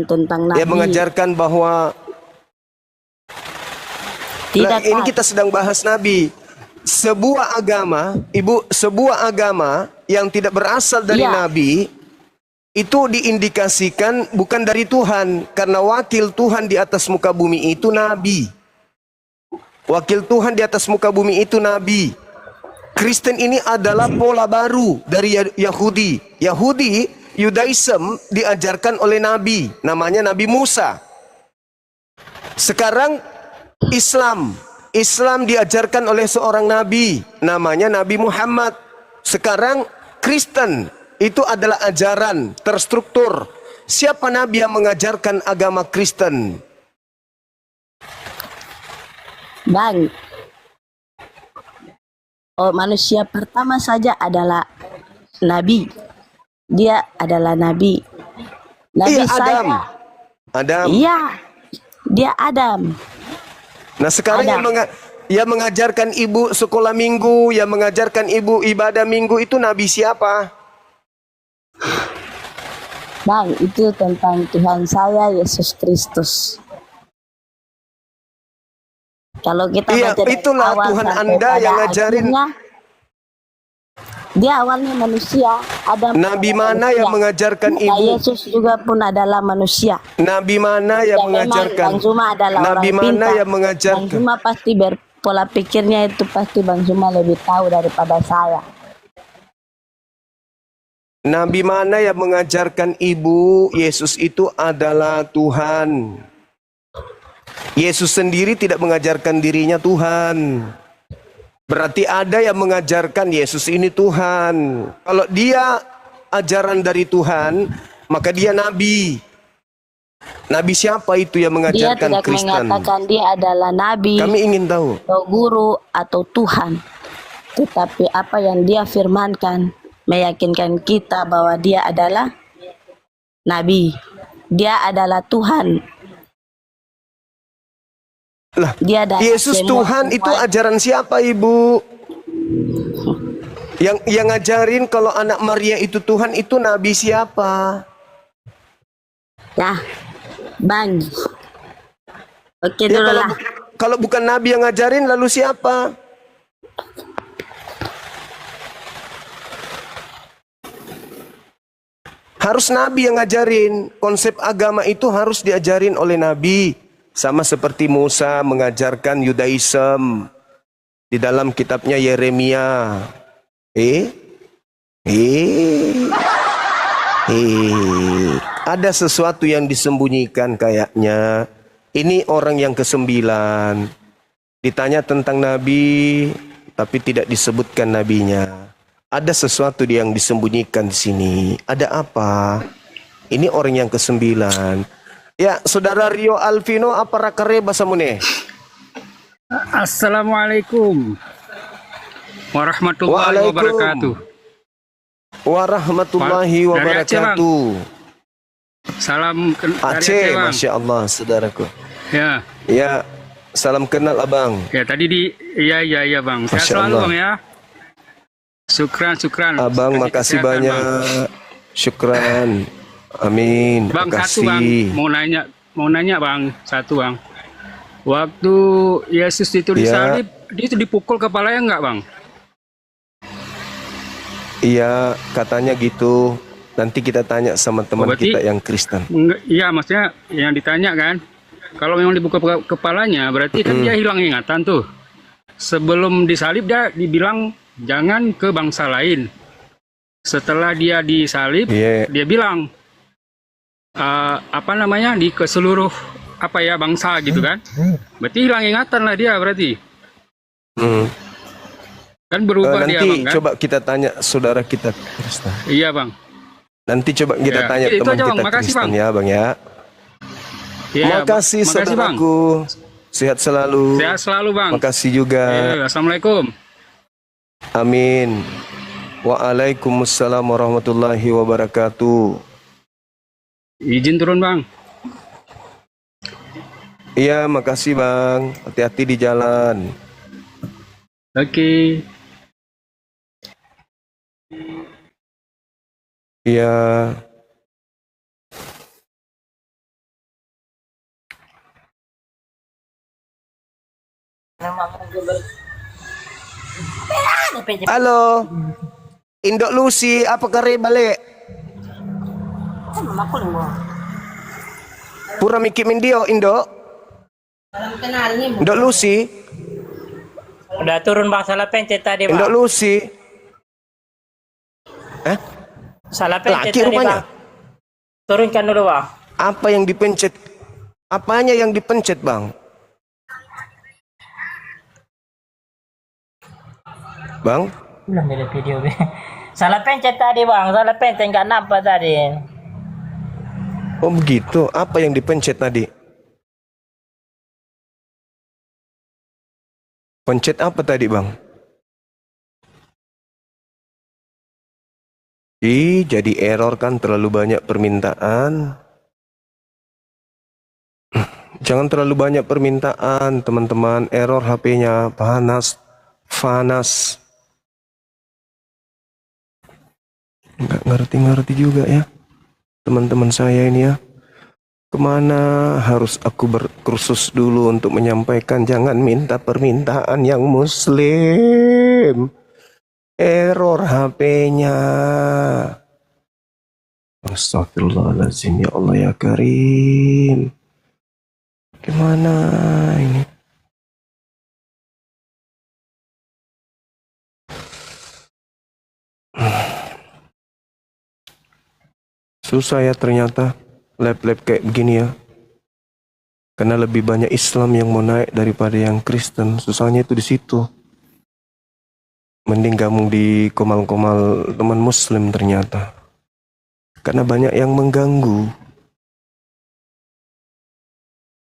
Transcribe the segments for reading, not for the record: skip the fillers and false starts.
tentang Dia nabi. mengajarkan bahwa Tidak, ini Kak. kita sedang bahas nabi. Sebuah agama, Ibu, sebuah agama yang tidak berasal dari Iya. nabi itu diindikasikan bukan dari Tuhan, karena wakil Tuhan di atas muka bumi itu nabi. Wakil Tuhan di atas muka bumi itu nabi. Kristen ini adalah pola baru dari Yahudi. Yudaism diajarkan oleh nabi, namanya Nabi Musa. Sekarang Islam diajarkan oleh seorang nabi, namanya Nabi Muhammad. Sekarang Kristen itu adalah ajaran terstruktur. Siapa nabi yang mengajarkan agama Kristen? Bang, manusia pertama saja adalah nabi. Dia adalah nabi. Nabi Iya, saya. Adam. Iya, dia Adam. Nah sekarang yang mengajarkan ibu sekolah minggu, yang mengajarkan ibu ibadah minggu itu nabi siapa? Bang, itu tentang Tuhan saya, Yesus Kristus. Kalau kita baca dari itulah awal Tuhan sampai Anda pada yang ngajarin. akhirnya, dia awalnya manusia. Adam Nabi mana yang mengajarkan ibu? Yesus juga pun adalah manusia. Nabi mana yang mengajarkan? Bang Zuma adalah Nabi orang mana pintar. yang mengajarkan? Bang Zuma pasti berpola pikirnya itu pasti Bang Zuma lebih tahu daripada saya. Nabi mana yang mengajarkan ibu Yesus itu adalah Tuhan? Yesus sendiri tidak mengajarkan dirinya Tuhan. Berarti ada yang mengajarkan Yesus ini Tuhan. Kalau dia ajaran dari Tuhan, maka dia nabi. Nabi siapa itu yang mengajarkan Kristen? Dia tidak mengatakan dia adalah nabi. Kami ingin tahu. Atau guru atau Tuhan. Tetapi apa yang dia firmankan meyakinkan kita bahwa dia adalah nabi. Dia adalah Tuhan. Lah, dia Yesus Tuhan itu ajaran siapa, Ibu? Yang ngajarin kalau anak Maria itu Tuhan itu nabi siapa? Ya, Bang. Oke Ya, dulu lah. Kalau bukan nabi yang ngajarin lalu siapa? Harus nabi yang ngajarin. Konsep agama itu harus diajarin oleh nabi. Sama seperti Musa mengajarkan Yudaism di dalam kitabnya Yeremia. Ada sesuatu yang disembunyikan kayaknya. Ini orang yang ke-9. Ditanya tentang nabi, tapi tidak disebutkan nabinya. Ada sesuatu yang disembunyikan di sini. Ada apa? Ini orang yang ke-9. Ya, Saudara Rio Alvino, apa rakare bahasa mune? Assalamualaikum warahmatullahi wabarakatuh. Warahmatullahi wabarakatuh. Salam dari Aceh, Masya Allah, saudaraku. Ya. Ya, salam kenal abang. Ya, tadi iya bang. Sehat selalu bang ya. Syukran. Abang, makasih banyak. Bang. Syukran. Amin. Bang, makasih. Satu bang, mau nanya bang, satu bang. Waktu Yesus itu disalib, dia itu dipukul kepalanya enggak bang? Iya, katanya gitu. Nanti kita tanya sama teman kita yang Kristen. Iya, maksudnya yang ditanya kan, kalau memang dipukul kepalanya, berarti kan dia hilang ingatan tuh. Sebelum disalib dia dibilang jangan ke bangsa lain. Setelah dia disalib, dia bilang di ke seluruh bangsa gitu kan. Berarti hilang ingatan lah dia berarti. Kan berubah nanti dia bang kan. Coba kita tanya saudara kita Kristen. Iya bang. Nanti coba kita tanya teman kita Kristen ya bang ya. Makasih saudaraku. Sehat selalu. Sehat selalu bang. Makasih juga. Assalamualaikum. Amin. Waalaikumsalam warahmatullahi wabarakatuh. Izin turun bang. Iya, makasih bang. Hati-hati di jalan. Oke. Iya. Halo, Indok Lucy, apa kare balik? Pura mikir mindio, Indok. Indok Lucy, Udah turun bang, salah pencet tadi Indok bang. Lucy. Salah pencet Laki tadi rupanya. bang. Turunkan dulu bang. Apa yang dipencet? Apanya yang dipencet, Bang? Bang? Belum ada video. Salah pencet tadi bang, salah pencet nggak nampak tadi. Oh begitu. Apa yang dipencet tadi? Pencet apa tadi, Bang? Jadi error kan terlalu banyak permintaan. Jangan terlalu banyak permintaan, teman-teman. Error HP-nya panas. Nggak ngerti-ngerti juga ya. Teman-teman saya ini ya. Kemana harus aku berkursus dulu untuk menyampaikan? Jangan minta permintaan yang muslim. Error HP-nya. Astagfirullahaladzim, ya Allah ya Karim. Gimana ini? Susah ya ternyata lab-lab kayak begini ya. Karena lebih banyak Islam yang mau naik daripada yang Kristen. Susahnya itu di situ. Mending gabung di komal-komal teman Muslim ternyata. Karena banyak yang mengganggu.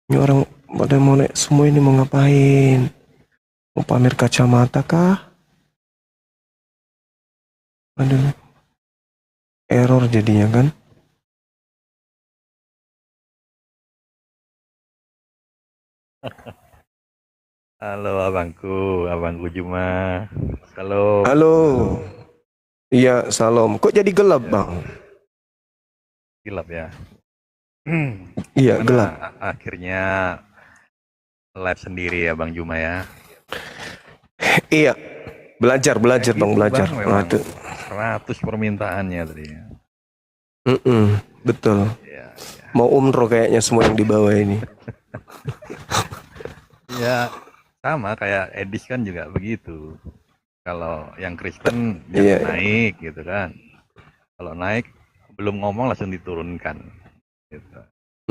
Ini orang pada mau naik semua ini mau ngapain? Mau pamer kacamata kah? Aduh. Error jadinya kan? Halo abangku Juma. Halo. Halo. Iya, salam. Kok jadi gelap, Bang? Gelap ya. Iya, Gimana gelap. akhirnya live sendiri ya Bang Juma ya. Iya. Belajar, Kayak Bang, gitu, belajar. Bang, memang Waduh. 100 permintaannya tadi. Betul. Ya, ya. Mau umroh kayaknya semua yang di bawah ini. Ya, sama kayak Edis kan juga begitu. Kalau yang Kristen Iya. jangan naik gitu kan. Kalau naik belum ngomong langsung diturunkan. Gitu.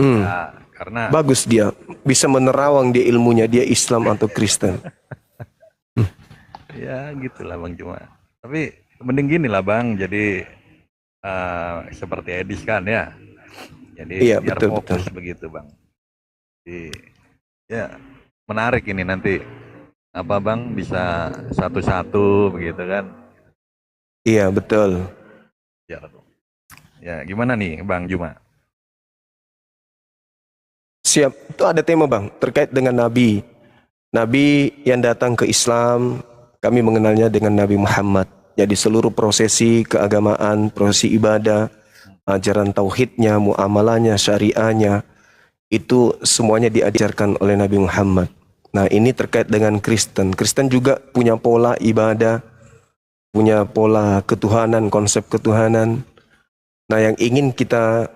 Ya, karena Bagus dia. Bisa menerawang dia ilmunya. Dia Islam atau Kristen. ya gitulah Bang Juma. Tapi mending gini lah Bang. Jadi seperti Edis kan ya. Jadi Iya, biar betul, fokus begitu Bang. Jadi ya menarik ini nanti apa Bang bisa satu-satu begitu kan. Iya, betul. Ya, ya gimana nih Bang Juma? Siap. Itu ada tema, Bang. Terkait dengan Nabi. Nabi yang datang ke Islam. Kami mengenalnya dengan Nabi Muhammad. Jadi seluruh prosesi keagamaan, prosesi ibadah, ajaran tauhidnya, muamalahnya, syariahnya, itu semuanya diajarkan oleh Nabi Muhammad. Nah, ini terkait dengan Kristen. Kristen juga punya pola ibadah, punya pola ketuhanan, konsep ketuhanan. Nah, yang ingin kita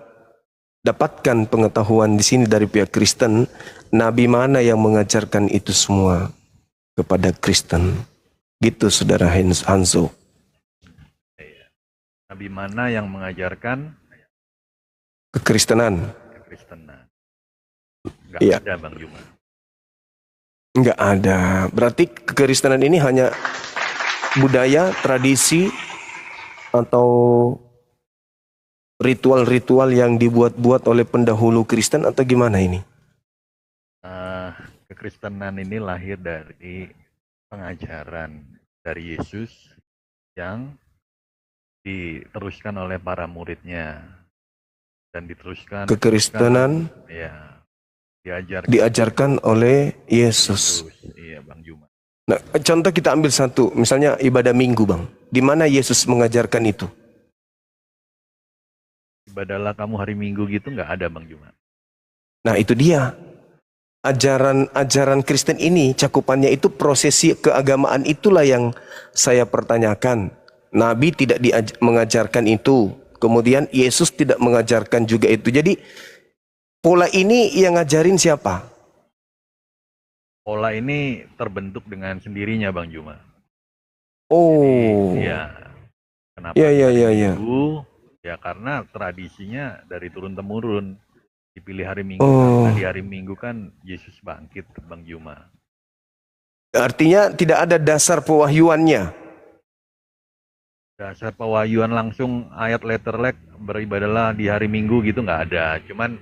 dapatkan pengetahuan di sini dari pihak Kristen, Nabi mana yang mengajarkan itu semua kepada Kristen? Gitu, Saudara Hanzo. Nabi mana yang mengajarkan Kekristenan. kekristenan? Nggak Iya. ada Bang Juma. Enggak ada. Berarti kekristenan ini hanya budaya, tradisi, atau ritual-ritual yang dibuat-buat oleh pendahulu Kristen atau gimana ini? Kekristenan ini lahir dari pengajaran dari Yesus yang diteruskan oleh para muridnya dan diteruskan Kekristenan ya diajarkan oleh Yesus. Iya Bang Juma. Nah, contoh kita ambil satu, misalnya ibadah Minggu, Bang. Di mana Yesus mengajarkan itu? Ibadahlah kamu hari Minggu gitu nggak ada Bang Juma. Nah, itu dia. ajaran Kristen ini cakupannya itu prosesi keagamaan, itulah yang saya pertanyakan. Nabi tidak mengajarkan itu, kemudian Yesus tidak mengajarkan juga itu. Jadi pola ini yang ngajarin siapa? Pola ini terbentuk dengan sendirinya Bang Juma. Oh, Iya. Kenapa ya ya hari ya ya. Minggu? Ya karena tradisinya dari turun temurun. Dipilih hari Minggu Oh, karena di hari Minggu kan Yesus bangkit Bang Juma. artinya tidak ada dasar pewahyuannya. Dasar pewahyuan langsung ayat letterlek beribadahlah di hari Minggu gitu nggak ada. Cuman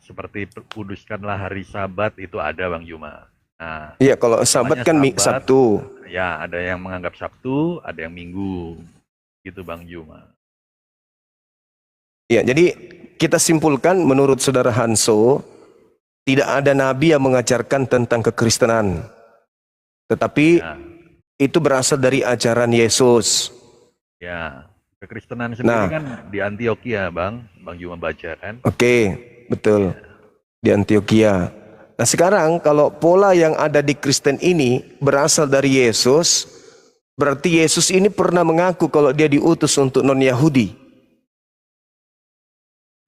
seperti kuduskanlah hari Sabat itu ada Bang Juma. Nah, Iya, kalau Sabat namanya kan Sabat, Sabtu. ya ada yang menganggap Sabtu, ada yang Minggu, gitu Bang Juma. Ya, jadi kita simpulkan menurut Saudara Hanso, tidak ada nabi yang mengajarkan tentang kekristenan. Tetapi Ya, itu berasal dari ajaran Yesus. ya. Kekristenan sendiri Nah, kan di Antioquia Bang Juma baca kan. oke, betul. Di Antioquia. Nah, sekarang kalau pola yang ada di Kristen ini berasal dari Yesus, berarti Yesus ini pernah mengaku kalau dia diutus untuk non-Yahudi.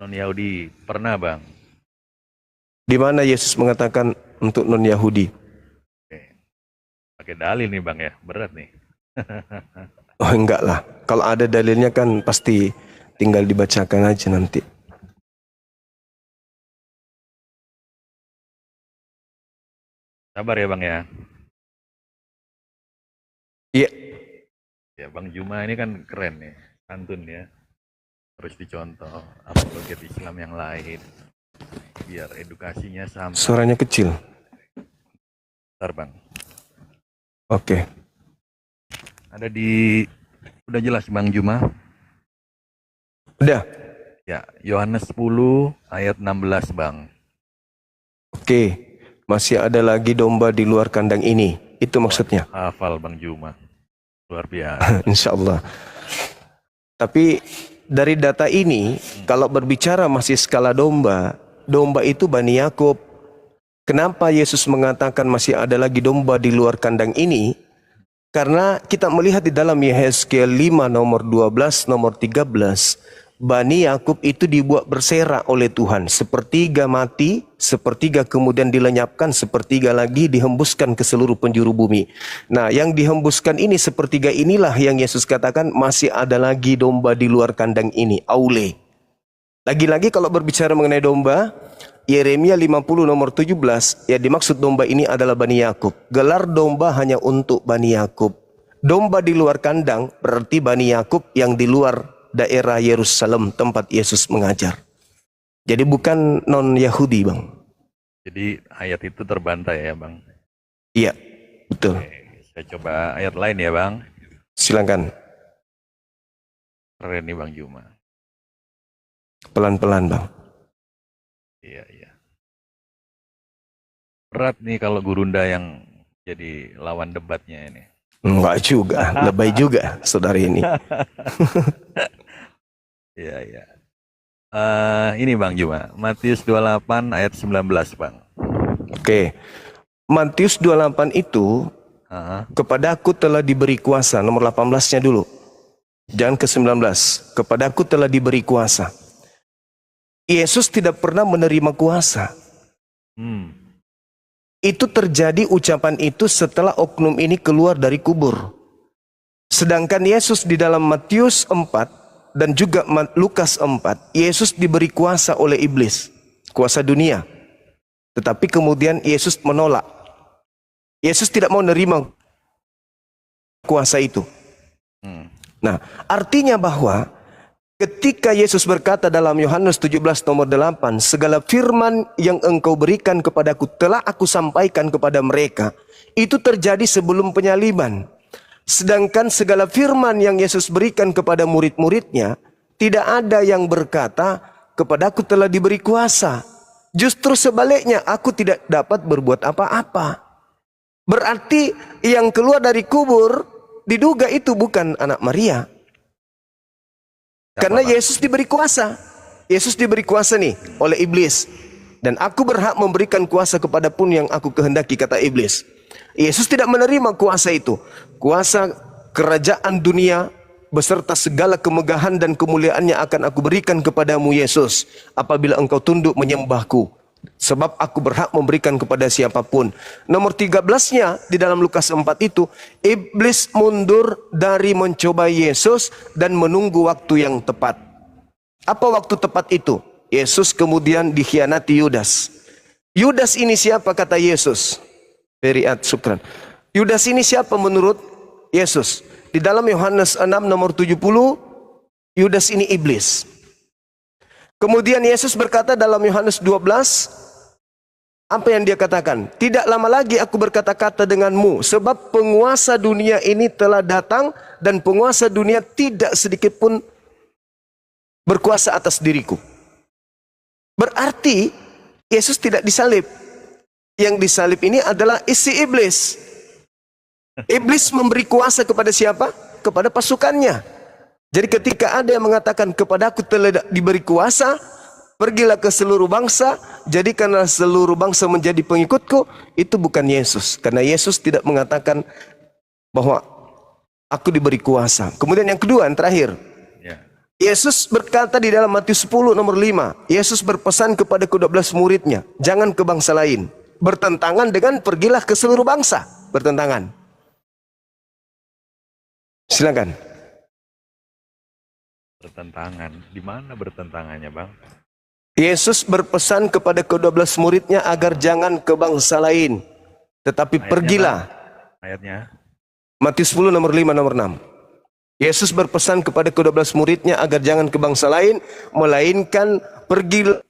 Non-Yahudi pernah Bang. Di mana Yesus mengatakan untuk non-Yahudi? Oke. Pakai dalil nih Bang ya, berat nih. Oh, enggak lah. Kalau ada dalilnya kan pasti tinggal dibacakan aja nanti. Sabar ya Bang ya. Iya, Ya Bang Juma ini kan keren nih, santun ya. Terus dicontoh apologet Islam yang lain. Biar edukasinya sampai. suaranya kecil. Bentar Bang. Oke. Ada udah jelas Bang Juma? Udah. Ya, Yohanes 10 ayat 16 Bang. Oke. Masih ada lagi domba di luar kandang ini. Itu maksudnya. Hafal Bang Juma. Luar biasa. Insya Allah. Tapi dari data ini, kalau berbicara masih skala domba, domba itu Bani Yakub. Kenapa Yesus mengatakan masih ada lagi domba di luar kandang ini? Karena kita melihat di dalam Yehezkiel 5 nomor 12, nomor 13, Bani Yakub itu dibuat berserak oleh Tuhan. Sepertiga mati, sepertiga kemudian dilenyapkan, sepertiga lagi dihembuskan ke seluruh penjuru bumi. Nah, yang dihembuskan ini, sepertiga inilah yang Yesus katakan masih ada lagi domba di luar kandang ini, aule. Lagi-lagi kalau berbicara mengenai domba, Yeremia 50 nomor 17, ya dimaksud domba ini adalah Bani Yakub. Gelar domba hanya untuk Bani Yakub. Domba di luar kandang berarti Bani Yakub yang di luar daerah Yerusalem tempat Yesus mengajar. Jadi bukan non-Yahudi Bang. Jadi ayat itu terbantai ya Bang. Iya, betul. Oke, saya coba ayat lain ya Bang. Silakan. Keren nih Bang Juma. Pelan-pelan Bang. Iya, iya. Berat nih kalau Gurunda yang jadi lawan debatnya ini. Enggak juga, lebay juga saudara ini. Iya, iya. Ini Bang Juma, Matius 28 ayat 19 Bang. Oke. Matius 28 itu, Ah, kepadaku telah diberi kuasa, nomor 18-nya dulu. Jangan ke 19. Kepadaku telah diberi kuasa. Yesus tidak pernah menerima kuasa. Itu terjadi ucapan itu setelah oknum ini keluar dari kubur. Sedangkan Yesus di dalam Matius 4 dan juga Lukas 4, Yesus diberi kuasa oleh iblis, kuasa dunia. Tetapi kemudian Yesus menolak. Yesus tidak mau menerima kuasa itu. Nah, artinya bahwa ketika Yesus berkata dalam Yohanes 17 nomor 8, segala firman yang engkau berikan kepadaku telah aku sampaikan kepada mereka. Itu terjadi sebelum penyaliban. Sedangkan segala firman yang Yesus berikan kepada murid-muridnya, tidak ada yang berkata, kepadaku telah diberi kuasa. Justru sebaliknya, aku tidak dapat berbuat apa-apa. Berarti yang keluar dari kubur, diduga itu bukan anak Maria. Karena Yesus diberi kuasa. Yesus diberi kuasa nih oleh iblis. Dan aku berhak memberikan kuasa kepada pun yang aku kehendaki, kata iblis. Yesus tidak menerima kuasa itu. Kuasa kerajaan dunia beserta segala kemegahan dan kemuliaannya akan aku berikan kepadamu, Yesus, apabila engkau tunduk menyembahku. Sebab aku berhak memberikan kepada siapapun. Nomor 13-nya di dalam Lukas 4 itu, iblis mundur dari mencoba Yesus dan menunggu waktu yang tepat. Apa waktu tepat itu? Yesus kemudian dikhianati Yudas. Yudas ini siapa, kata Yesus? Beriat Sukran. Yudas ini siapa menurut Yesus? Di dalam Yohanes 6 nomor 70, Yudas ini iblis. Kemudian Yesus berkata dalam Yohanes 12, apa yang dia katakan? Tidak lama lagi aku berkata-kata denganmu, sebab penguasa dunia ini telah datang dan penguasa dunia tidak sedikit pun berkuasa atas diriku. Berarti Yesus tidak disalib. Yang disalib ini adalah isi iblis. Iblis memberi kuasa kepada siapa? Kepada pasukannya. Jadi ketika ada yang mengatakan kepadaku telah diberi kuasa, pergilah ke seluruh bangsa, jadikanlah seluruh bangsa menjadi pengikutku, itu bukan Yesus. Karena Yesus tidak mengatakan bahwa aku diberi kuasa. Kemudian yang kedua, yang terakhir. Ya. Yesus berkata di dalam Matius 10 nomor 5, Yesus berpesan kepada ke-12 muridnya, jangan ke bangsa lain. Bertentangan dengan pergilah ke seluruh bangsa. Bertentangan. Silakan. Bertentangan. Di mana bertentangannya, Bang? Yesus berpesan kepada ke-12 muridnya agar jangan ke bangsa lain, tetapi Ayatnya, pergilah. Bang. Ayatnya. Matius 10 nomor 5 nomor 6. Yesus berpesan kepada ke-12 muridnya agar jangan ke bangsa lain, melainkan pergilah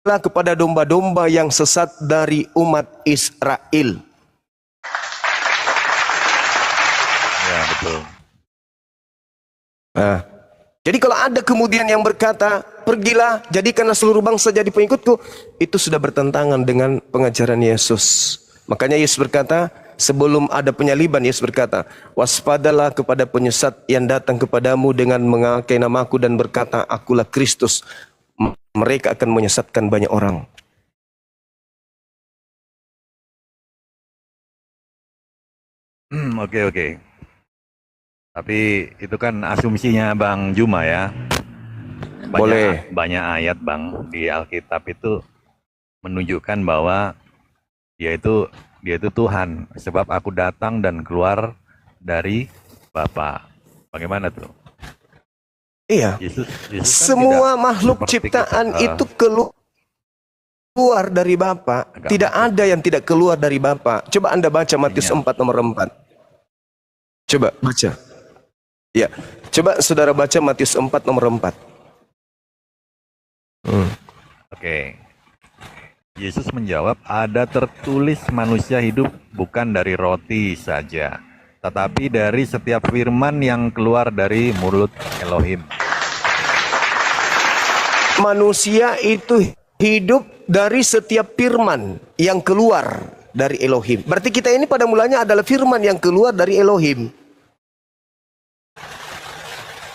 kepada domba-domba yang sesat dari umat Israel. Ya, betul. Nah, jadi kalau ada kemudian yang berkata, pergilah, jadikanlah seluruh bangsa jadi pengikutku, itu sudah bertentangan dengan pengajaran Yesus. Makanya Yesus berkata, sebelum ada penyaliban, Yesus berkata, waspadalah kepada penyesat yang datang kepadamu dengan memakai namaku dan berkata, akulah Kristus. Mereka akan menyesatkan banyak orang. Oke. Tapi itu kan asumsinya Bang Juma ya. Boleh. Banyak ayat Bang di Alkitab itu menunjukkan bahwa dia itu Tuhan. Sebab aku datang dan keluar dari Bapa. Bagaimana tuh? Iya. Yesus kan Semua tidak makhluk seperti ciptaan kita. itu keluar dari Bapa. Agak Tidak masuk. ada yang tidak keluar dari Bapa. Coba Anda baca Matius 4 nomor 4. Coba baca. Ya, coba saudara baca Matius 4 nomor 4. Oke. Yesus menjawab, ada tertulis manusia hidup bukan dari roti saja, tetapi dari setiap firman yang keluar dari mulut Elohim. Manusia itu hidup dari setiap firman yang keluar dari Elohim. Berarti kita ini pada mulanya adalah firman yang keluar dari Elohim.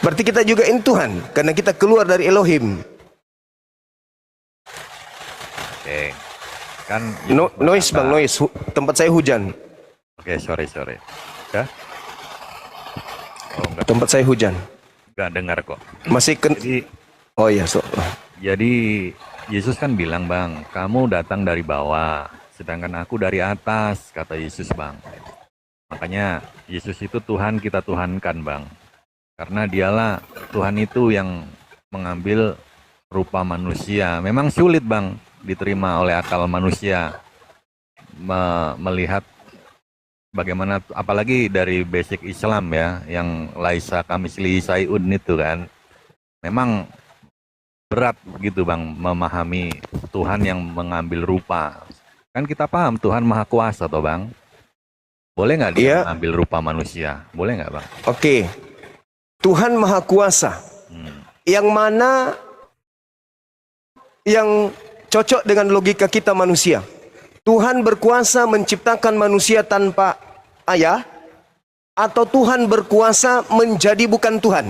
Berarti kita juga ini Tuhan, karena kita keluar dari Elohim. Oke. Kan Noise bang, noise. Tempat saya hujan. Oke, sorry. Ya? Oh, Tempat saya hujan. enggak dengar kok. Masih Jadi Oh iya, Jadi Yesus kan bilang, Bang, kamu datang dari bawah, sedangkan aku dari atas, kata Yesus, Bang. Makanya Yesus itu Tuhan kita tuhankan, Bang. Karena dialah Tuhan itu yang mengambil rupa manusia. Memang sulit, Bang, diterima oleh akal manusia. Melihat bagaimana, apalagi dari basic Islam ya, yang laisa kamisli sayun itu kan. Memang berat begitu Bang memahami Tuhan yang mengambil rupa. Kan kita paham Tuhan Maha Kuasa toh Bang. Boleh nggak dia Iya. mengambil rupa manusia? Boleh nggak Bang? Oke. Tuhan Maha Kuasa. Yang mana yang cocok dengan logika kita manusia. Tuhan berkuasa menciptakan manusia tanpa ayah, atau Tuhan berkuasa menjadi bukan Tuhan?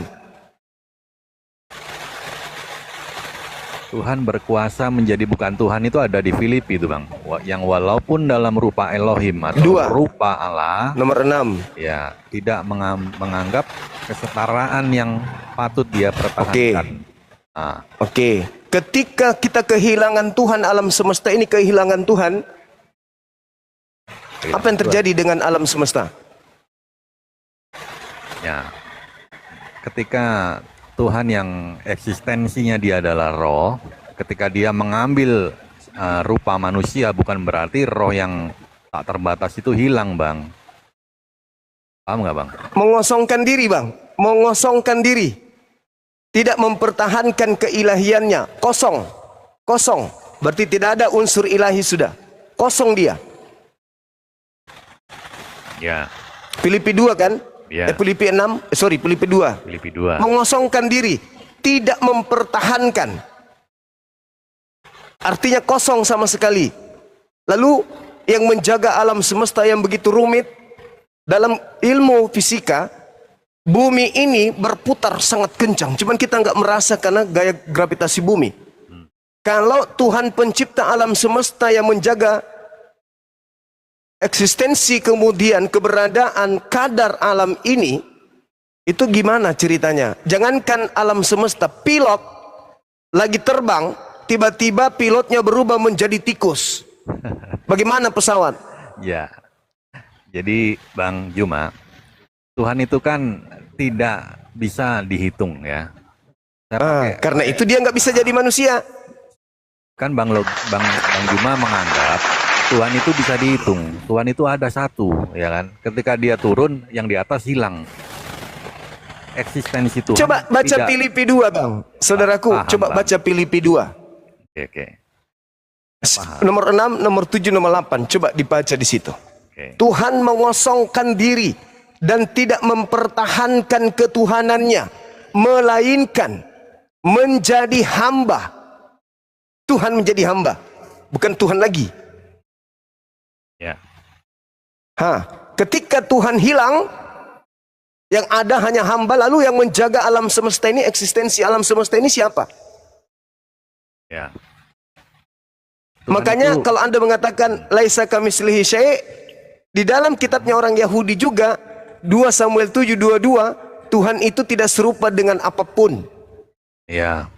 Tuhan berkuasa menjadi bukan Tuhan itu ada di Filipi itu bang. Yang walaupun dalam rupa Elohim atau Dua. rupa Allah, Nomor 6. ya tidak menganggap kesetaraan yang patut dia pertahankan. Nah, Oke. Ketika kita kehilangan Tuhan, alam semesta ini kehilangan Tuhan, apa yang terjadi dengan alam semesta? Ya, ketika Tuhan yang eksistensinya dia adalah roh, ketika dia mengambil rupa manusia, bukan berarti roh yang tak terbatas itu hilang, bang. Paham nggak, bang? Mengosongkan diri, bang. Mengosongkan diri. Tidak mempertahankan keilahiannya. Kosong. Kosong. Berarti tidak ada unsur ilahi sudah. Kosong dia. Ya, Filipi 2 kan? ya. Filipi 6. Filipi 2. Filipi 2. Mengosongkan diri. Tidak mempertahankan. Artinya kosong sama sekali. Lalu yang menjaga alam semesta yang begitu rumit, dalam ilmu fisika, bumi ini berputar sangat kencang. Cuman kita nggak merasa karena gaya gravitasi bumi. Kalau Tuhan pencipta alam semesta yang menjaga eksistensi kemudian keberadaan kadar alam ini, itu gimana ceritanya? Jangankan alam semesta, pilot lagi terbang, tiba-tiba pilotnya berubah menjadi tikus. Bagaimana pesawat? Ya. Jadi Bang Juma, Tuhan itu kan tidak bisa dihitung ya. Karena itu dia nggak bisa jadi manusia. Kan Bang Juma menganggap Tuhan itu bisa dihitung. Tuhan itu ada satu, ya kan? Ketika dia turun, yang di atas hilang. Eksistensi Tuhan. Coba baca tidak... Filipi 2, Bang. Saudaraku, Paham, coba Bang. baca Filipi 2. Oke. Nomor 6, nomor 7, nomor 8. Coba dibaca di situ. Oke. Tuhan mengosongkan diri dan tidak mempertahankan ketuhanannya, melainkan menjadi hamba. Tuhan menjadi hamba, bukan Tuhan lagi. Ya. Ketika Tuhan hilang, yang ada hanya hamba. Lalu yang menjaga alam semesta ini, eksistensi alam semesta ini siapa? Ya. Tuhan Makanya itu... kalau Anda mengatakan laisa kamitslihi syai', di dalam kitabnya orang Yahudi juga 2 Samuel 7:22, Tuhan itu tidak serupa dengan apapun. Ya.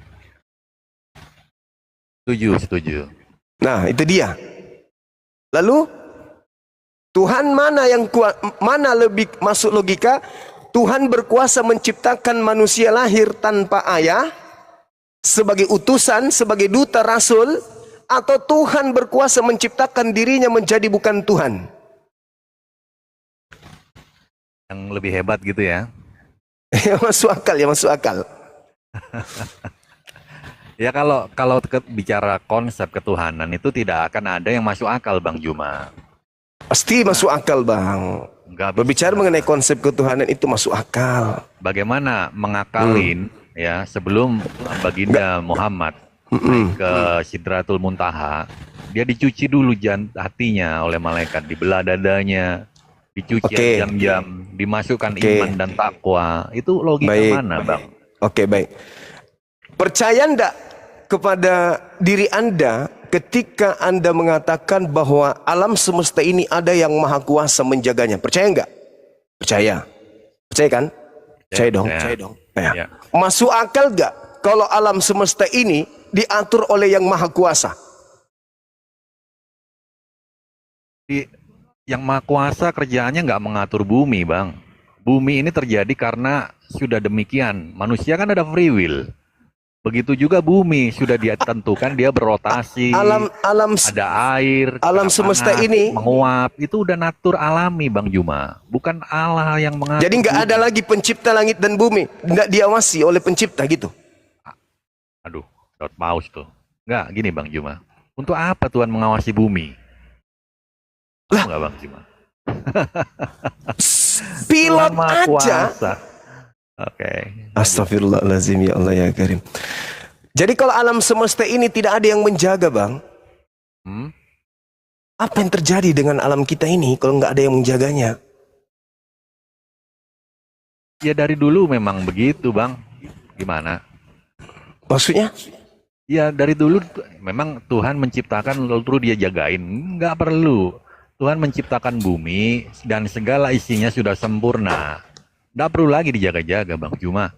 Setuju. Nah, itu dia. Lalu Tuhan mana yang kuat, mana lebih masuk logika? Tuhan berkuasa menciptakan manusia lahir tanpa ayah sebagai utusan, sebagai duta rasul, atau Tuhan berkuasa menciptakan dirinya menjadi bukan Tuhan? Yang lebih hebat gitu ya. Ya masuk akal, ya masuk akal. Ya kalau bicara konsep ketuhanan itu tidak akan ada yang masuk akal, Bang Juma. Pasti masuk akal, Bang. Nggak bisa. Berbicara mengenai konsep ketuhanan itu masuk akal. Bagaimana mengakalin ya sebelum baginda Muhammad naik ke Sidratul Muntaha, dia dicuci dulu hatinya oleh malaikat, dibelah dadanya, dicuci jam-jam, dimasukkan iman dan takwa. Itu logika mana, Bang? Oke, baik. Percaya enggak kepada diri Anda ketika Anda mengatakan bahwa alam semesta ini ada yang maha kuasa menjaganya? Percaya enggak? Percaya. Percaya kan? Percaya dong. Percaya dong. Ya. Masuk akal enggak kalau alam semesta ini diatur oleh yang maha kuasa? Yang maha kuasa kerjaannya nggak mengatur bumi, Bang. Bumi ini terjadi karena sudah demikian. Manusia kan ada free will. Begitu juga bumi sudah dia tentukan, dia berotasi. Ada air, alam semesta panas, ini menguap, itu udah natur alami, Bang Juma. Bukan Allah yang mengatur. Jadi nggak ada lagi pencipta langit dan bumi, nggak diawasi oleh pencipta gitu. Aduh, dot paus tuh. Nggak, gini Bang Juma. Untuk apa Tuhan mengawasi bumi? Lah, nggak Bang Juma? Pilot aja. Oke. Astagfirullahaladzim, ya Allah ya Karim. Jadi kalau alam semesta ini tidak ada yang menjaga, Bang, apa yang terjadi dengan alam kita ini kalau nggak ada yang menjaganya? Ya dari dulu memang begitu, Bang. Gimana? Maksudnya? Ya dari dulu memang Tuhan menciptakan lalu dia jagain. Nggak perlu. Tuhan menciptakan bumi dan segala isinya sudah sempurna. Nggak perlu lagi dijaga-jaga, Bang. Cuma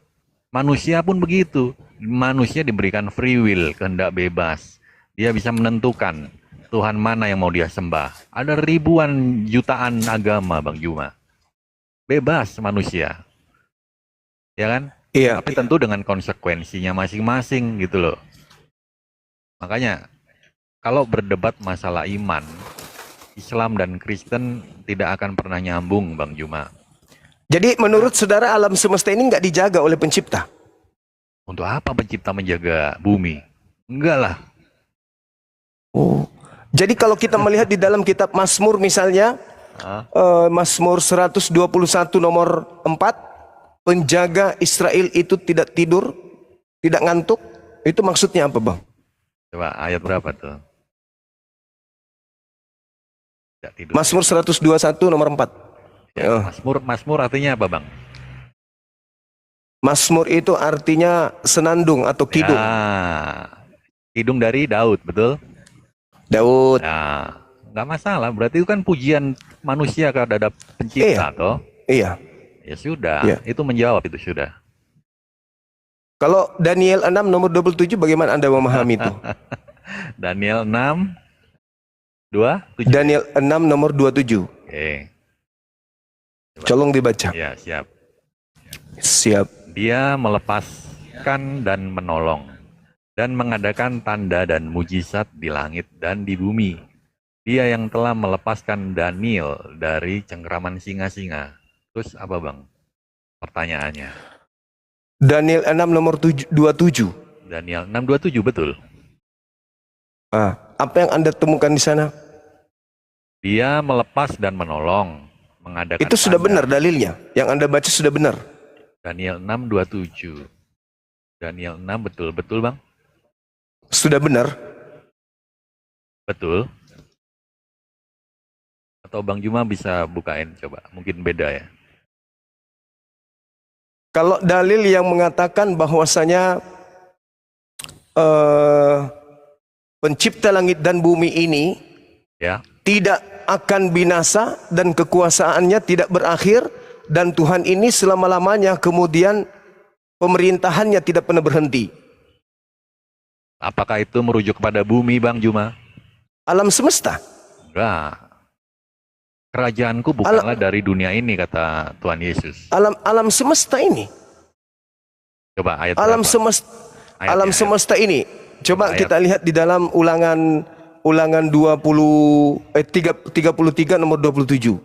manusia pun begitu. Manusia diberikan free will, kehendak bebas. Dia bisa menentukan Tuhan mana yang mau dia sembah. Ada ribuan jutaan agama, Bang Juma. Bebas manusia. Ya kan? Iya. Tapi tentu dengan konsekuensinya masing-masing gitu loh. Makanya kalau berdebat masalah iman, Islam dan Kristen tidak akan pernah nyambung, Bang Juma. Jadi menurut saudara alam semesta ini nggak dijaga oleh pencipta? Untuk apa pencipta menjaga bumi? Enggak lah. Oh. Jadi kalau kita melihat di dalam kitab Mazmur misalnya, Mazmur 121 nomor 4, penjaga Israel itu tidak tidur, tidak ngantuk. Itu maksudnya apa, Bang? Coba ayat berapa tuh? Tidak tidur. Mazmur 121 nomor 4. Ya, Mazmur artinya apa, Bang? Mazmur itu artinya senandung atau kidung. Ya, kidung dari Daud, betul? Daud. Nah, nggak masalah. Berarti itu kan pujian manusia terhadap pencipta, toh? Iya. Ya sudah, Iya. itu menjawab itu sudah. Kalau Daniel 6 nomor 27 bagaimana Anda memahami itu? Daniel 6, 27. Daniel 6 nomor 27. Oke, Colong dibaca. ya siap. Siap. Dia melepaskan dan menolong, dan mengadakan tanda dan mujizat di langit dan di bumi. Dia yang telah melepaskan Daniel dari cengkraman singa-singa. Terus apa, Bang? Pertanyaannya. Daniel 6 nomor 27. Daniel 6:27 betul. Apa yang Anda temukan di sana? Dia melepas dan menolong, mengadakan Itu sudah tanda. benar dalilnya. Yang Anda baca sudah benar. Daniel 6:27. Daniel 6 betul, Bang? Sudah benar. Betul. Atau Bang Juma bisa bukain coba, mungkin beda ya. Kalau dalil yang mengatakan bahwasanya pencipta langit dan bumi ini Ya. tidak akan binasa dan kekuasaannya tidak berakhir, dan Tuhan ini selama-lamanya, kemudian pemerintahannya tidak pernah berhenti. Apakah itu merujuk kepada bumi, Bang Juma? Alam semesta. Enggak. Kerajaanku bukanlah dari dunia ini, kata Tuhan Yesus. Alam semesta ini. Coba ayat Alam berapa? semesta Ayatnya, alam ayat. semesta ini. Coba Ayat. kita lihat di dalam ulangan 33 nomor 27.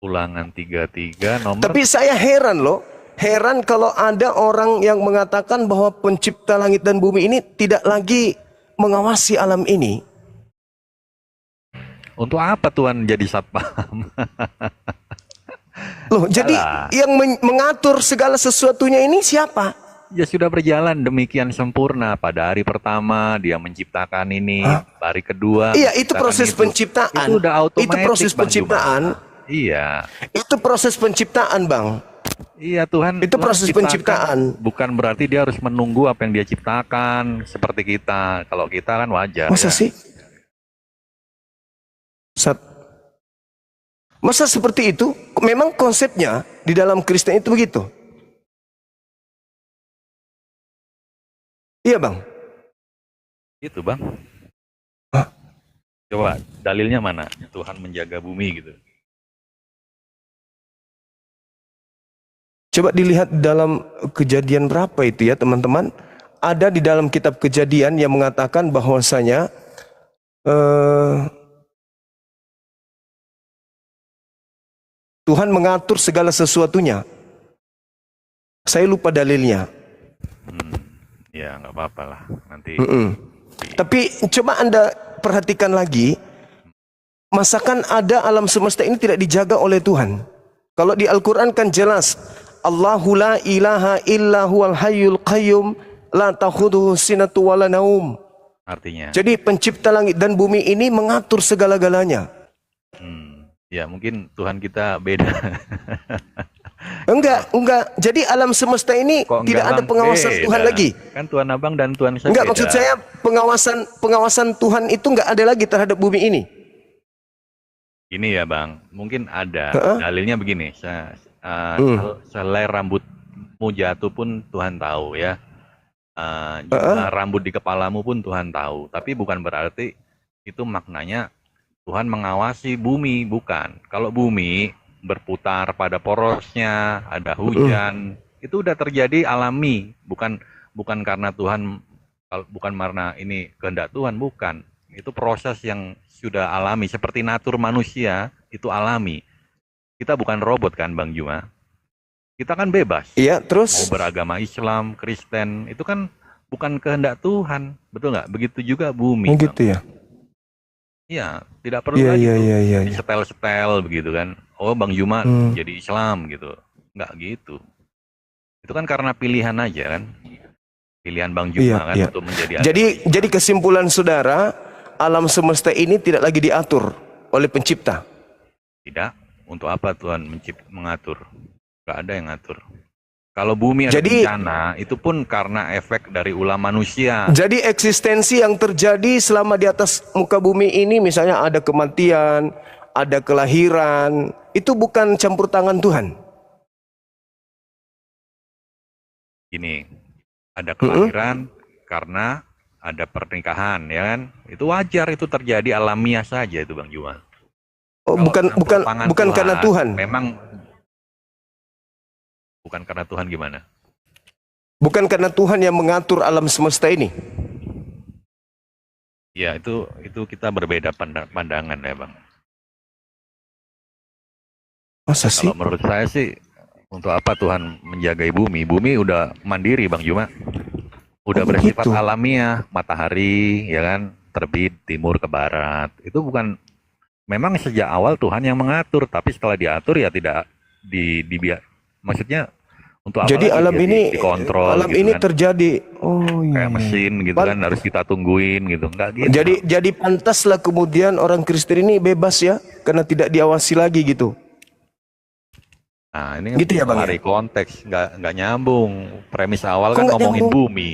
Ulangan 33 nomor. Tapi saya heran loh. Heran kalau ada orang yang mengatakan bahwa pencipta langit dan bumi ini tidak lagi mengawasi alam ini. Untuk apa Tuhan jadi satpam? Loh, jadi Alah. yang mengatur segala sesuatunya ini siapa? Ya sudah berjalan demikian sempurna. Pada hari pertama dia menciptakan ini, hari kedua Iya, itu menciptakan proses itu. penciptaan. Itu udah otomatis, Itu proses Bang Juma. penciptaan. Iya. Itu proses penciptaan, Bang. Iya Tuhan. Itu Tuhan proses penciptaan. Bukan berarti dia harus menunggu apa yang dia ciptakan seperti kita. Kalau kita kan wajar. Masa ya. sih? Masa seperti itu? Memang konsepnya di dalam Kristen itu begitu. Iya, Bang. Itu Bang. Hah? Coba dalilnya mana? Tuhan menjaga bumi gitu. Coba dilihat dalam Kejadian berapa itu ya, teman-teman. Ada di dalam kitab Kejadian yang mengatakan bahwasanya Tuhan mengatur segala sesuatunya. Saya lupa dalilnya. Ya nggak apa-apa lah. Nanti Tapi coba Anda perhatikan lagi. Masakan ada alam semesta ini tidak dijaga oleh Tuhan? Kalau di Al-Quran kan jelas, Allahu la ilaha illa huwal hayyul qayyum la ta'khudhuhu sinatu wala naum. artinya. Jadi pencipta langit dan bumi ini mengatur segala-galanya. Ya mungkin Tuhan kita beda. Enggak. Jadi alam semesta ini Kok tidak enggak ada bang? pengawasan Tuhan Beda. lagi. Kan Tuhan abang dan Tuhan saya Enggak, beda. maksud saya pengawasan Tuhan itu enggak ada lagi terhadap bumi ini. Gini ya bang, mungkin ada. Heeh. Dalilnya begini, selai rambutmu jatuh pun Tuhan tahu ya. Jumlah rambut di kepalamu pun Tuhan tahu. Tapi bukan berarti itu maknanya Tuhan mengawasi bumi, bukan. Kalau bumi berputar pada porosnya, ada hujan, itu udah terjadi alami, bukan karena Tuhan, bukan karena ini kehendak Tuhan, bukan. Itu proses yang sudah alami, seperti natur manusia itu alami. Kita bukan robot kan Bang Juma? Kita kan bebas. Iya, Mau terus beragama Islam, Kristen, itu kan bukan kehendak Tuhan, betul nggak? Begitu juga bumi. Bang. gitu ya. Iya, tidak perlu Iya, lagi iya, tuh iya, iya. disetel-setel begitu kan. Oh, Bang Juma Hmm. jadi Islam gitu. Nggak gitu. Itu kan karena pilihan aja kan. Pilihan Bang Juma Iya, kan iya. untuk menjadi Jadi kesimpulan saudara, alam semesta ini tidak lagi diatur oleh pencipta. tidak. Untuk apa Tuhan mengatur? Nggak ada yang ngatur. Kalau bumi ada Jadi- bencana, itu pun karena efek dari ulah manusia. Jadi eksistensi yang terjadi selama di atas muka bumi ini, misalnya ada kematian, ada kelahiran, itu bukan campur tangan Tuhan. Gini, ada kelahiran karena ada pernikahan, ya kan? Itu wajar, itu terjadi alamiah saja itu Bang Juma. Oh, Kalau bukan campur tangan karena Tuhan. Memang bukan karena Tuhan gimana? Bukan karena Tuhan yang mengatur alam semesta ini. Ya, itu kita berbeda pandangan ya, Bang. Masa sih? Kalau menurut saya sih, untuk apa Tuhan menjagai bumi? Bumi udah mandiri, Bang Juma. Udah Oh, bersifat begitu. alamiah, matahari, ya kan, terbit timur ke barat. Itu bukan, memang sejak awal Tuhan yang mengatur, tapi setelah diatur ya tidak maksudnya untuk apa Jadi lagi alam dia ini dikontrol alam gitu ini kan. terjadi. Oh iya. Kayak mesin gitu Pan- kan, harus kita tungguin gitu. Enggak gitu. Jadi pantaslah kemudian orang Kristen ini bebas ya, karena tidak diawasi lagi gitu. Nah, ini Gitu ya, Bang, lari konteks, nggak nyambung. Premis awal Kok kan nggak ngomongin nyambung? bumi.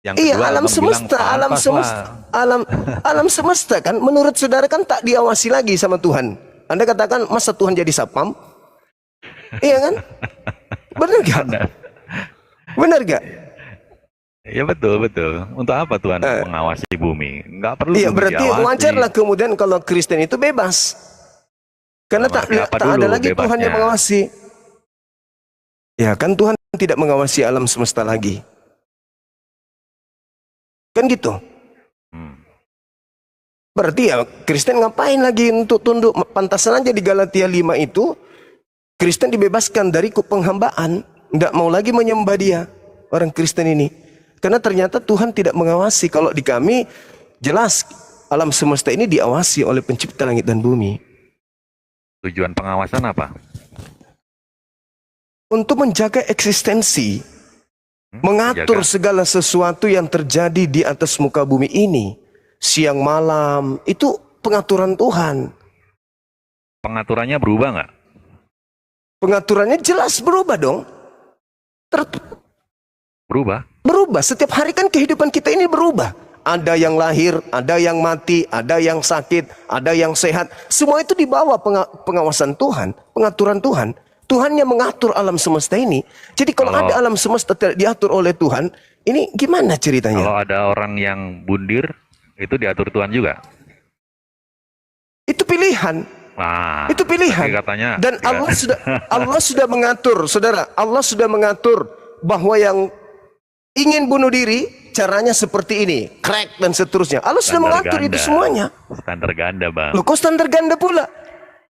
Yang Iya, kedua, alam Abang bilang semesta, pantas lah. alam semesta kan menurut saudara kan tak diawasi lagi sama Tuhan. Anda katakan masa Tuhan jadi sapam? Iya kan? Benar gak? Benar gak? Ya betul. Untuk apa Tuhan mengawasi bumi? Nggak perlu Iya, bumi berarti diawasi. wajarlah kemudian kalau Kristen itu bebas. Karena Dalam tak arti apa ada dulu lagi Tuhan bebasnya? yang mengawasi. Ya kan Tuhan tidak mengawasi alam semesta lagi. Kan gitu. Hmm. Berarti ya Kristen ngapain lagi untuk tunduk? Pantasan aja di Galatia 5 itu Kristen dibebaskan dari penghambaan, tidak mau lagi menyembah dia, orang Kristen ini. Karena ternyata Tuhan tidak mengawasi. Kalau di kami jelas alam semesta ini diawasi oleh pencipta langit dan bumi. Tujuan pengawasan apa? Untuk menjaga eksistensi, mengatur Menjaga. segala sesuatu yang terjadi di atas muka bumi ini. Siang malam, itu pengaturan Tuhan. Pengaturannya berubah nggak? Pengaturannya jelas berubah dong. Berubah. Berubah, setiap hari kan kehidupan kita ini berubah. Ada yang lahir, ada yang mati, ada yang sakit, ada yang sehat. Semua itu di bawah pengawasan Tuhan, pengaturan Tuhan. Tuhan yang mengatur alam semesta ini. Jadi kalau ada alam semesta tidak diatur oleh Tuhan, ini gimana ceritanya? Kalau ada orang yang bundir, itu diatur Tuhan juga. Itu pilihan. Nah, Itu pilihan. tapi katanya Dan tidak. Allah sudah mengatur, saudara. Allah sudah mengatur bahwa yang ingin bunuh diri caranya seperti ini, crack dan seterusnya. Allah sudah Standar mengatur itu ganda. semuanya. Standar ganda, Bang. Loh, kok standar ganda pula?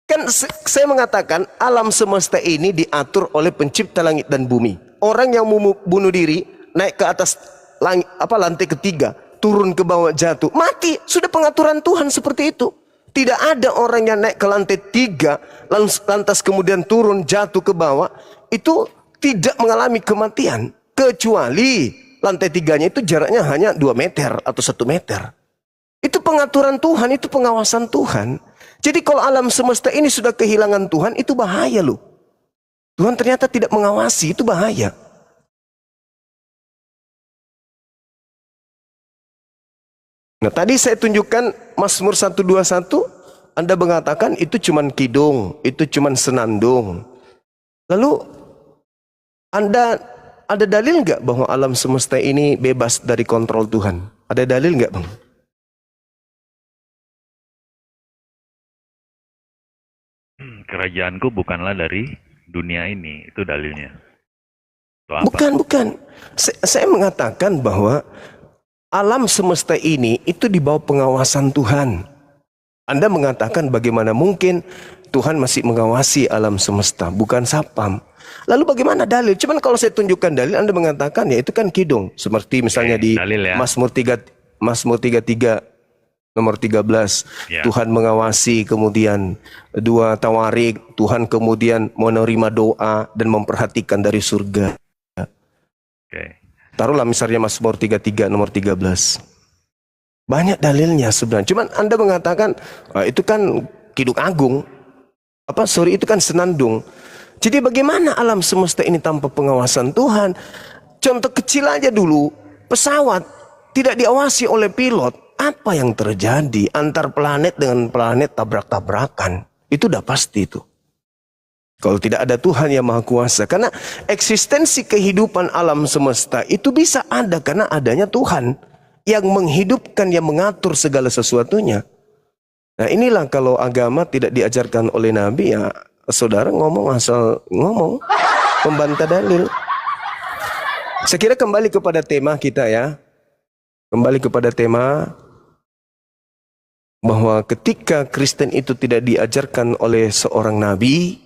Kan saya mengatakan alam semesta ini diatur oleh pencipta langit dan bumi. Orang yang mau bunuh diri naik ke atas lantai ketiga, turun ke bawah jatuh, mati. Sudah pengaturan Tuhan seperti itu. Tidak ada orang yang naik ke lantai 3 lantas kemudian turun jatuh ke bawah itu tidak mengalami kematian, kecuali lantai 3-nya itu jaraknya hanya 2 meter atau 1 meter. Itu pengaturan Tuhan, itu pengawasan Tuhan. Jadi kalau alam semesta ini sudah kehilangan Tuhan, itu bahaya loh. Tuhan ternyata tidak mengawasi, itu bahaya. Nah, tadi saya tunjukkan Mazmur 121, Anda mengatakan itu cuman kidung, itu cuman senandung. Lalu Anda ada dalil nggak bahwa alam semesta ini bebas dari kontrol Tuhan? Ada dalil nggak, Bang? Kerajaanku bukanlah dari dunia ini, itu dalilnya. Itu apa? Bukan. Saya mengatakan bahwa alam semesta ini itu di bawah pengawasan Tuhan. Anda mengatakan bagaimana mungkin Tuhan masih mengawasi alam semesta, bukan sapam. Lalu bagaimana dalil? Cuman kalau saya tunjukkan dalil, Anda mengatakan ya itu kan kidung. Seperti misalnya di dalil ya. Mazmur 33 nomor 13, Ya. Tuhan mengawasi, kemudian 2 Tawarik, Tuhan kemudian menerima doa dan memperhatikan dari surga. Oke. Taruhlah misalnya Mazmur 33 nomor 13. Banyak dalilnya sebenarnya. Cuman Anda mengatakan itu kan kidung agung. Itu kan senandung. Jadi bagaimana alam semesta ini tanpa pengawasan Tuhan? Contoh kecil aja dulu, pesawat tidak diawasi oleh pilot. Apa yang terjadi antar planet dengan planet tabrak-tabrakan? Itu udah pasti itu. Kalau tidak ada Tuhan yang Maha Kuasa. Karena eksistensi kehidupan alam semesta itu bisa ada karena adanya Tuhan yang menghidupkan, yang mengatur segala sesuatunya. Nah inilah kalau agama tidak diajarkan oleh Nabi, ya saudara ngomong asal ngomong, membantah dalil. Saya kira kembali kepada tema kita ya. Kembali kepada tema bahwa ketika Kristen itu tidak diajarkan oleh seorang nabi,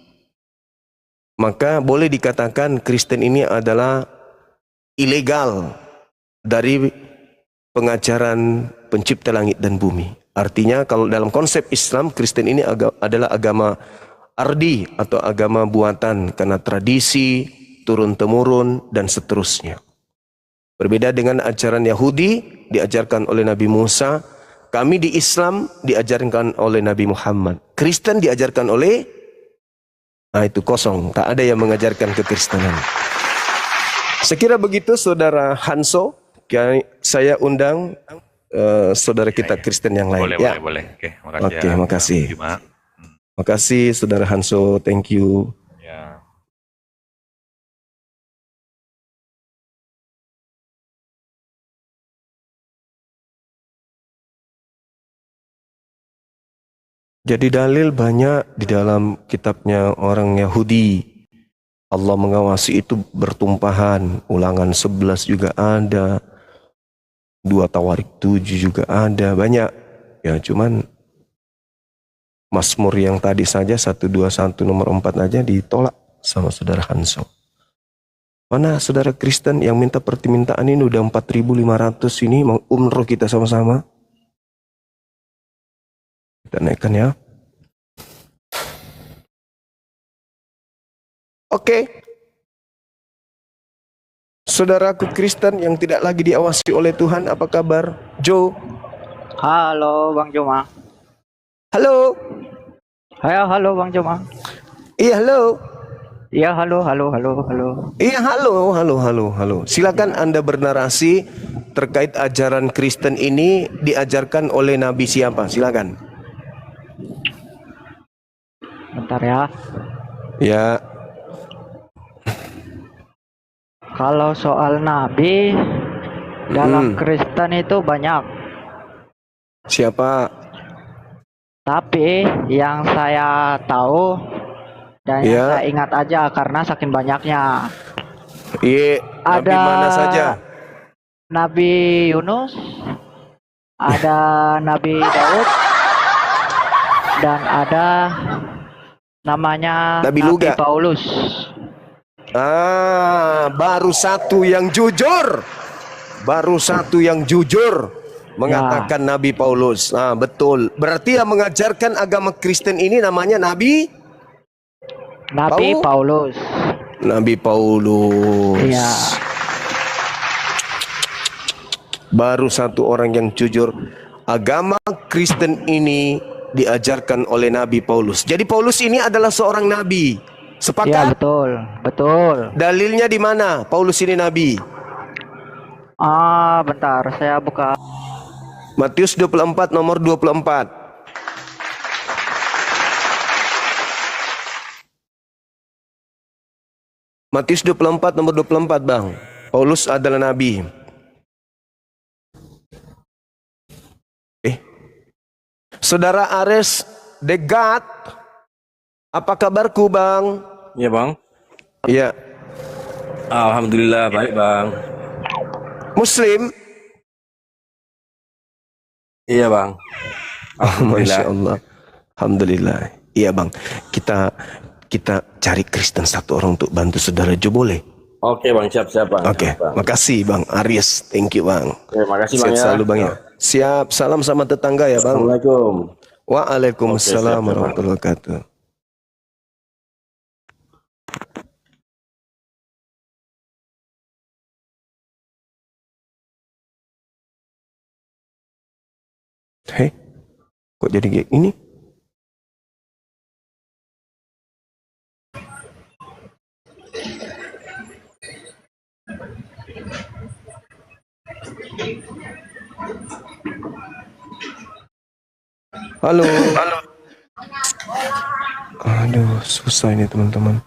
maka boleh dikatakan Kristen ini adalah ilegal dari pengajaran pencipta langit dan bumi. Artinya kalau dalam konsep Islam, Kristen ini adalah agama ardi atau agama buatan karena tradisi, turun-temurun dan seterusnya. Berbeda dengan ajaran Yahudi diajarkan oleh Nabi Musa, kami di Islam diajarkan oleh Nabi Muhammad. Kristen diajarkan oleh, itu kosong, tak ada yang mengajarkan kekristenan. Sekira begitu Saudara Hanso, saya undang saudara kita Kristen yang lain. Boleh. Oke, Oke, makasih. Jumat. Makasih Saudara Hanso, thank you. Ya. Jadi dalil banyak di dalam kitabnya orang Yahudi. Allah mengawasi itu bertumpahan. Ulangan 11 juga ada. 2 Tawarik 7 juga ada. Banyak. Ya cuman Mazmur yang tadi saja 121 nomor 4 aja ditolak sama Saudara Hanso. Mana saudara Kristen yang minta permintaan ini udah 4.500 ini umroh kita sama-sama. Kita naikkan ya. Oke. Saudaraku Kristen yang tidak lagi diawasi oleh Tuhan, apa kabar? Joe. Halo Bang Joma. Halo. Halo Bang Joma. Iya, halo. Iya, halo. Iya, halo. Silakan Anda bernarasi terkait ajaran Kristen ini diajarkan oleh Nabi siapa? Silakan. Bentar ya. Ya. Kalau soal nabi dalam Kristen itu banyak. Siapa? Tapi yang saya tahu dan yang saya ingat aja karena saking banyaknya. Iya, Nabi Ada mana saja? Nabi Yunus, ada Nabi Daud, dan ada namanya Nabi Luga. Paulus. Baru satu yang jujur. Mengatakan Nabi Paulus. Betul. Berarti yang mengajarkan agama Kristen ini namanya Nabi Paulus. Nabi Paulus. Iya. Baru satu orang yang jujur. Agama Kristen ini diajarkan oleh Nabi Paulus. Jadi Paulus ini adalah seorang nabi. Iya, Sepakat? betul. Betul. Dalilnya di mana? Paulus ini nabi. Bentar, saya buka. Matius 24 nomor 24. Matius 24 nomor 24, Bang. Paulus adalah nabi. Saudara Ares Degat, apa kabarku, Bang? Iya bang. Ya, Alhamdulillah baik bang. Muslim. Iya bang. Alhamdulillah. Masya Allah. Alhamdulillah. Iya, Bang. Kita cari Kristen satu orang untuk bantu saudara Jo, boleh? Oke bang, siap bang. Oke, Siap, bang. makasih Bang Aries. Thank you, Bang. Oke, makasih Sehat bang ya. selalu, Bang ya. Siap. Salam sama tetangga ya, Bang. Assalamualaikum. Waalaikumsalam Oke, siap, warahmatullahi wabarakatuh. Hei, kok jadi kayak ini? Halo. Aduh, susah ini teman-teman.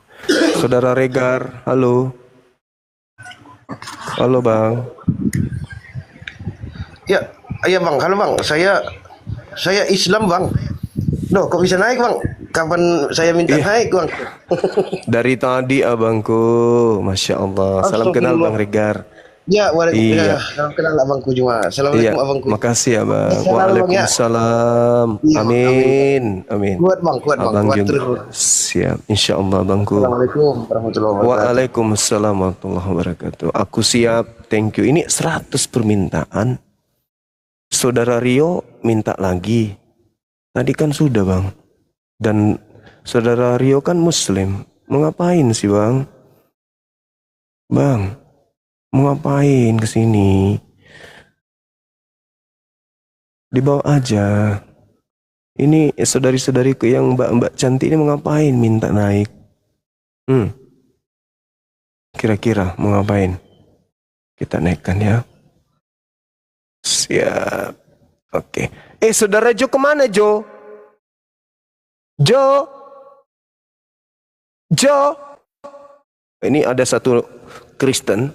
Saudara Regar, halo. Halo, Bang. Ya, iya bang, halo bang, saya Islam bang. Loh, kok bisa naik bang? Kapan saya minta Iya. naik bang? Dari tadi abangku, Masya Allah. Salam kenal Bang Regar. Ya, Iya. salam kenal abangku juga. Iya, Assalamualaikum abangku. makasih ya Bang. Sehat selalu, Bang, ya. Waalaikumsalam. Iya, Amin. Amin. Kuat bang, kuat Abang kuat juga. terus. Siap, Insya Allah abangku. Assalamualaikum warahmatullahi wabarakatuh. Waalaikumsalam warahmatullahi wabarakatuh. Aku siap, thank you. Ini 100 permintaan. Saudara Rio minta lagi. Tadi kan sudah Bang. Dan saudara Rio kan Muslim. Mau ngapain sih Bang? Bang, mau ngapain kesini? Dibawa aja. Ini saudari-saudariku yang mbak-mbak cantik ini mau ngapain minta naik? Kira-kira mau ngapain? Kita naikkan ya. Siap. Oke. Saudara Jo kemana Jo? Jo? Ini ada satu Kristen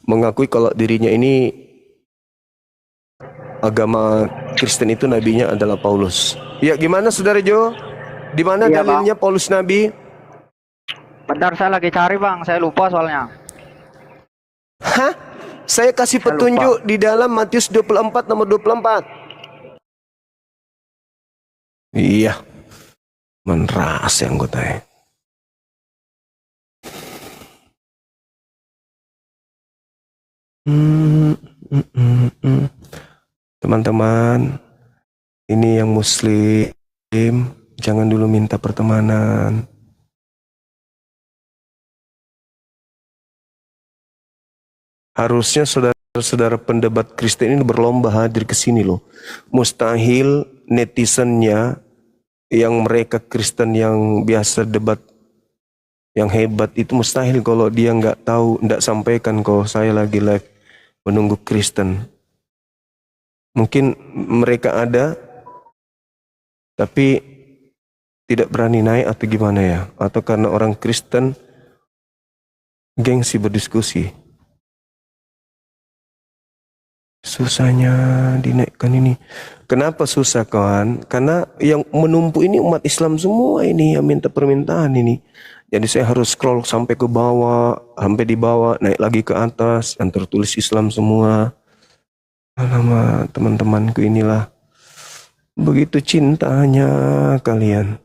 mengakui kalau dirinya ini agama Kristen itu nabinya adalah Paulus. Ya, gimana saudara Jo? Di mana Iya, dalilnya Paulus nabi? Bentar, saya lagi cari bang, saya lupa soalnya. Hah? Saya kasih Saya petunjuk di dalam Matius 24 nomor 24. Iya. Meneras yang gue tanya. Teman-teman, ini yang Muslim, jangan dulu minta pertemanan. Harusnya saudara-saudara pendebat Kristen ini berlomba hadir ke sini loh. Mustahil netizennya yang mereka Kristen yang biasa debat yang hebat itu mustahil kalau dia nggak tahu, nggak sampaikan kalau saya lagi live menunggu Kristen. Mungkin mereka ada, tapi tidak berani naik atau gimana ya? Atau karena orang Kristen gengsi berdiskusi. Susahnya dinaikkan ini. Kenapa susah kawan? Karena yang menumpuk ini umat Islam semua ini yang minta permintaan ini. Jadi saya harus scroll sampai ke bawah, sampai di bawah, naik lagi ke atas, yang tertulis Islam semua. Alamak, teman-temanku inilah. Begitu cintanya kalian.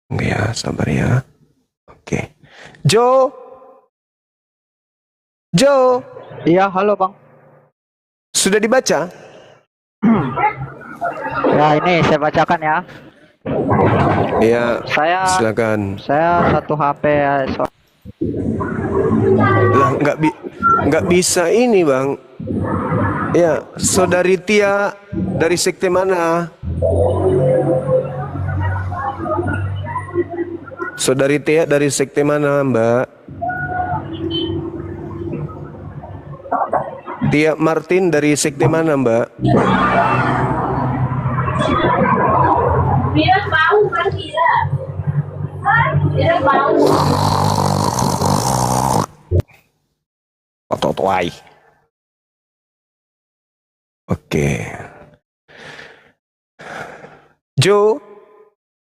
Oke ya, sabar ya. Oke. Jo. Iya, halo bang. Sudah dibaca? Ya ini saya bacakan ya. Iya, Saya silakan. satu HP ya. Lah nggak bisa ini bang. Ya, saudari Tia dari sekte mana? Saudari Tia dari sekte mana, Mbak? Tia Martin dari sekte mana, Mbak? Tidak bau kan tidak? Tidak bau. Ototoai. Oke. Jo,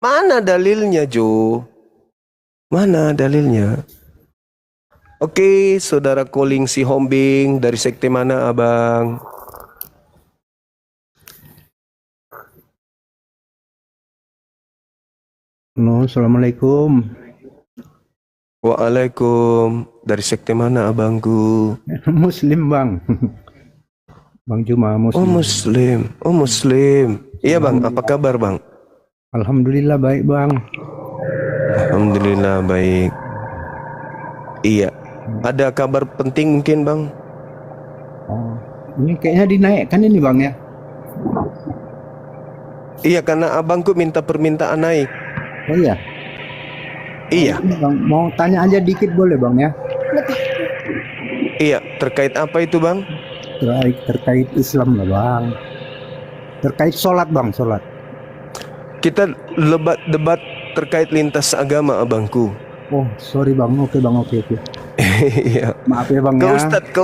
mana dalilnya, Jo? Mana dalilnya? Oke, saudara Koling si Hombing dari sekte mana, Abang? Halo, assalamualaikum. Waalaikum. Dari sekte mana, abangku? Muslim bang. Bang Juma Muslim. Oh, Muslim. Oh, Muslim. Iya, Bang. Apa kabar, Bang? Alhamdulillah baik bang. Alhamdulillah baik. Iya. Ada kabar penting mungkin, Bang? Oh, ini kayaknya dinaikkan ini bang ya. Iya, karena abangku minta permintaan naik. Oh iya. Iya. Bang, mau tanya aja dikit boleh bang ya? Iya, terkait apa itu, Bang? Terkait Islam lah bang. Terkait sholat bang, sholat. Kita debat terkait lintas agama, abangku. Oh sorry bang, oke bang, oke. Iya. Maaf ya bang Ke ya.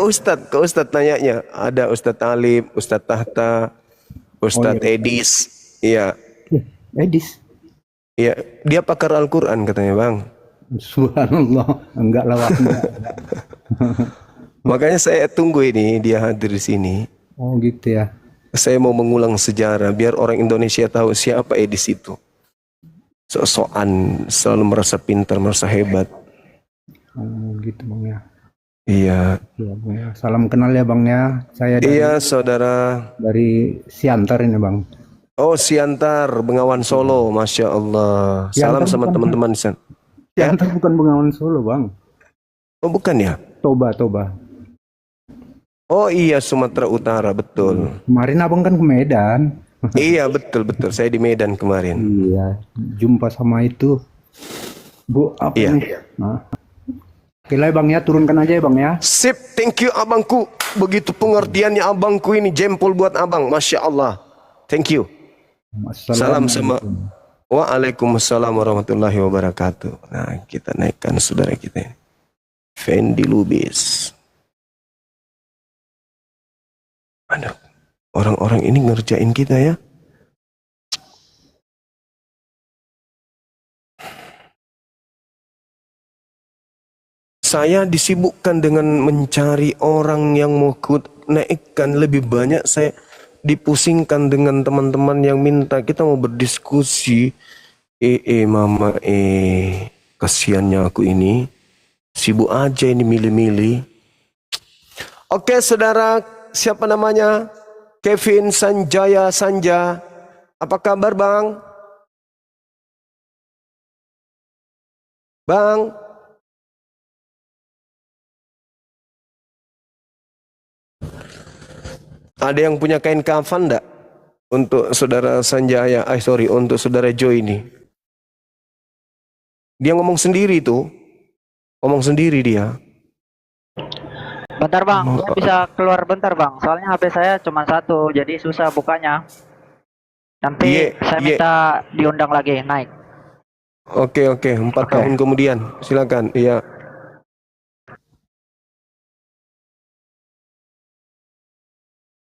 Ustadz nanyanya. Ada Ustadz Alif, Ustadz Tahta, Ustadz iya. Edis. Iya. Edis. Iya, dia pakar Al-Quran katanya, Bang. Subhanallah, enggak lah bang. Makanya saya tunggu ini dia hadir di sini. Oh gitu ya. Saya mau mengulang sejarah biar orang Indonesia tahu siapa Edis itu. Sok-sokan, selalu merasa pintar, merasa hebat. Oh gitu bang ya. Iya. Ya, bang, ya. Salam kenal ya bang ya. Saya Iya, saudara. dari Siantar ini bang. Oh, Siantar, Bengawan Solo, Masya Allah. Siantar Salam sama bukan, teman-teman di sana. Siantar bukan Bengawan Solo bang. Oh, bukan ya? Toba. Oh iya, Sumatera Utara, betul. Kemarin abang kan ke Medan. Iya, betul. Saya di Medan kemarin. Iya, jumpa sama itu. Bu, apa Iya. nih? Nah. Oke lah bang ya, turunkan aja ya bang ya. Sip, thank you abangku. Begitu pengertiannya abangku ini, jempol buat abang, Masya Allah. Thank you. Salam sama. Waalaikumsalam warahmatullahi wabarakatuh. Nah, kita naikkan saudara kita ini. Fendi Lubis. Aduh, orang-orang ini ngerjain kita ya. Saya disibukkan dengan mencari orang yang mau naikkan lebih banyak. Saya dipusingkan dengan teman-teman yang minta kita mau berdiskusi. Mama, kasihannya aku ini. Sibuk aja ini milih-milih. Oke, saudara, siapa namanya? Kevin Sanjaya Sanja. Apa kabar, Bang? Bang? Ada yang punya kain kafan enggak? Untuk saudara Sanjaya, untuk saudara Joy ini. Dia ngomong sendiri tuh. Ngomong sendiri dia. Bentar bang, saya bisa keluar bentar bang. Soalnya HP saya cuma satu, jadi susah bukanya. Nanti saya minta diundang lagi naik. Oke, 4 tahun kemudian. Silakan. Iya.